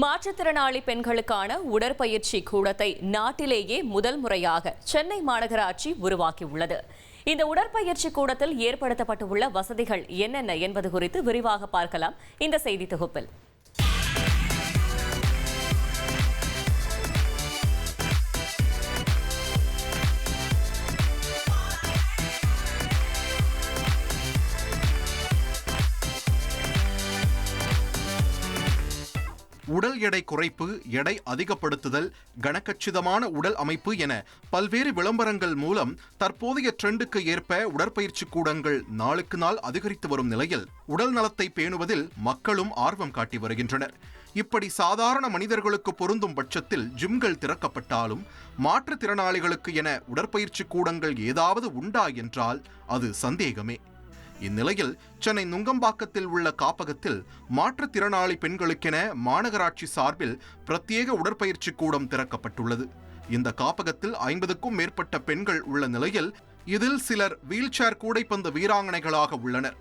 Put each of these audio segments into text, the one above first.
மாற்றுத்திறனாளி பெண்களுக்கான உடற்பயிற்சி கூடத்தை நாட்டிலேயே முதல் முறையாக சென்னை மாநகராட்சி உருவாக்கியுள்ளது. இந்த உடற்பயிற்சி கூடத்தில் ஏற்படுத்தப்பட்டுள்ள வசதிகள் என்னென்ன என்பது குறித்து விரிவாக பார்க்கலாம் இந்த செய்தி தொகுப்பில். உடல் எடை குறைப்பு, எடை அதிகப்படுத்துதல், கனக்கச்சிதமான உடல் அமைப்பு என பல்வேறு விளம்பரங்கள் மூலம் தற்போதைய ட்ரெண்டுக்கு ஏற்ப உடற்பயிற்சி கூடங்கள் நாளுக்கு நாள் அதிகரித்து வரும் நிலையில் உடல் நலத்தை பேணுவதில் மக்களும் ஆர்வம் காட்டி வருகின்றனர். இப்படி சாதாரண மனிதர்களுக்கு பொருந்தும் பட்சத்தில் ஜிம்கள் திறக்கப்பட்டாலும் மாற்றுத்திறனாளிகளுக்கு என உடற்பயிற்சி கூடங்கள் ஏதாவது உண்டா என்றால் அது சந்தேகமே. இந்நிலையில் சென்னை நுங்கம்பாக்கத்தில் உள்ள காப்பகத்தில் மாற்றுத்திறனாளி பெண்களுக்கென மாநகராட்சி சார்பில் பிரத்யேக உடற்பயிற்சி கூடம் திறக்கப்பட்டுள்ளது. இந்த காப்பகத்தில் 50க்கும் மேற்பட்ட பெண்கள் உள்ள நிலையில் இதில் சிலர் வீல்சேர் கூடைப்பந்து வீராங்கனைகளாக உள்ளனர்.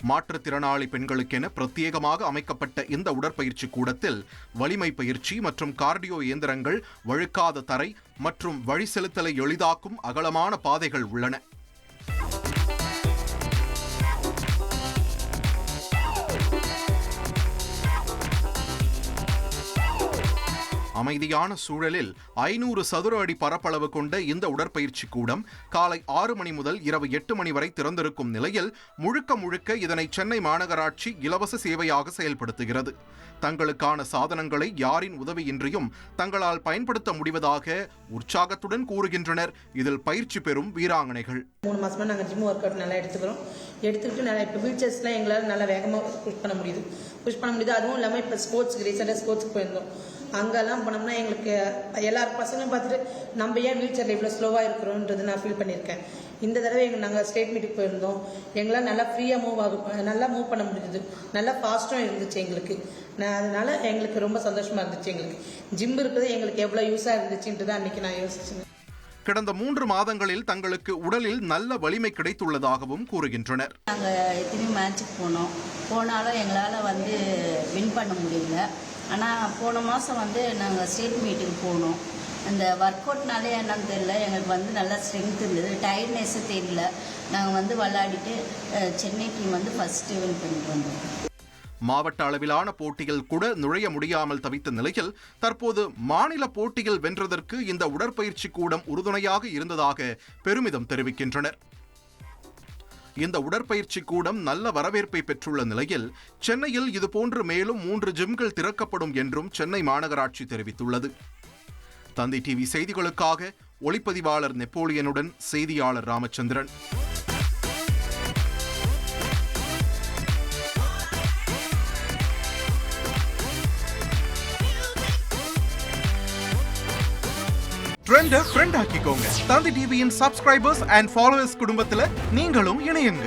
மாற்றுத்திறனாளி பெண்களுக்கென பிரத்யேகமாக அமைக்கப்பட்ட இந்த உடற்பயிற்சி கூடத்தில் வலிமை பயிற்சி மற்றும் கார்டியோ இயந்திரங்கள், வழுக்காத தரை மற்றும் வழி செலுத்தலை எளிதாக்கும் அகலமான பாதைகள் உள்ளன. அமைதியான சூழலில் 500 சதுர அடி பரப்பளவு கொண்ட இந்த உடற்பயிற்சி கூடம் காலை 6 மணி முதல் இரவு 8 மணி வரை திறந்திருக்கும் நிலையில் முழுக்க இதனை சென்னை மாநகராட்சி இலவச சேவையாக செயல்படுத்துகிறது. தங்களுக்கான சாதனங்களை யாரின் உதவியின்றியும் தங்களால் பயன்படுத்த முடிவதாக உற்சாகத்துடன் கூறுகின்றனர் இதில் பயிற்சி பெறும் வீராங்கனைகள். 3 மாசமா நாங்கள் ஜிம் ஒர்க் அவுட் நல்லா எடுத்துக்கிட்டு நல்லா இப்போ வீல்சேர்ஸ்லாம் எங்களால் நல்லா வேகமாக புஷ் பண்ண முடியுது. அதுவும் இல்லாமல் இப்போ ரீசெண்டாக ஸ்போர்ட்ஸ்க்கு போயிருந்தோம். அங்கெல்லாம் போனோம்னா எங்களுக்கு எல்லாரும் பசங்களும் பார்த்துட்டு நம்ம ஏன் வீல்சேரில் இவ்வளோ ஸ்லோவாக இருக்கிறோன்றது நான் ஃபீல் பண்ணியிருக்கேன். இந்த தடவை நாங்கள் ஸ்டேட் மீட்டுக்கு போயிருந்தோம். எங்களால் நல்லா ஃப்ரீயாக நல்லா மூவ் பண்ண முடியுது. நல்லா ஃபாஸ்ட்டும் இருந்துச்சு எங்களுக்கு. அதனால எங்களுக்கு ரொம்ப சந்தோஷமாக இருந்துச்சு. எங்களுக்கு ஜிம் இருக்கிறது எங்களுக்கு எவ்வளோ யூஸாக இருந்துச்சுன்றது அன்றைக்கி நான் யோசிச்சேன். கடந்த 3 மாதங்களில் தங்களுக்கு உடலில் நல்ல வலிமை கிடைத்துள்ளதாகவும் கூறுகின்றனர். நாங்கள் எத்தனையோ மேட்சுக்கு போனாலும் எங்களால் வின் பண்ண முடியல. ஆனால் போன மாதம் நாங்கள் ஸ்டேட் மீட்டிங் போனோம். அந்த ஒர்க் அவுட்னாலே என்னன்னு தெரியல, எங்களுக்கு நல்லா ஸ்ட்ரென்த் இருந்தது, டயர்ட்னஸ்ஸு தெரியல. நாங்கள் விளையாடிட்டு சென்னை டீம் ஃபஸ்ட்டு வின் பண்ணிட்டு வந்தோம். மாவட்ட அளவிலான போட்டியில் கூட நுழைய முடியாமல் தவித்த நிலையில் தற்போது மாநில போட்டியில் வென்றதற்கு இந்த உடற்பயிற்சி கூடம் உறுதுணையாக இருந்ததாக பெருமிதம் தெரிவிக்கின்றனர். இந்த உடற்பயிற்சி கூடம் நல்ல வரவேற்பை பெற்றுள்ள நிலையில் சென்னையில் இதுபோன்று மேலும் 3 ஜிம்கள் திறக்கப்படும் என்றும் சென்னை மாநகராட்சி தெரிவித்துள்ளது. தந்தை டிவி செய்திகளுக்காக ஒளிப்பதிவாளர் நெப்போலியனுடன் செய்தியாளர் ராமச்சந்திரன். ட்ரெண்டை ஃப்ரெண்ட் ஆக்கிக்கோங்க. தந்தி டிவியின் சப்ஸ்கிரைபர்ஸ் அண்ட் ஃபாலோவர்ஸ் குடும்பத்தில் நீங்களும் இணையுங்க.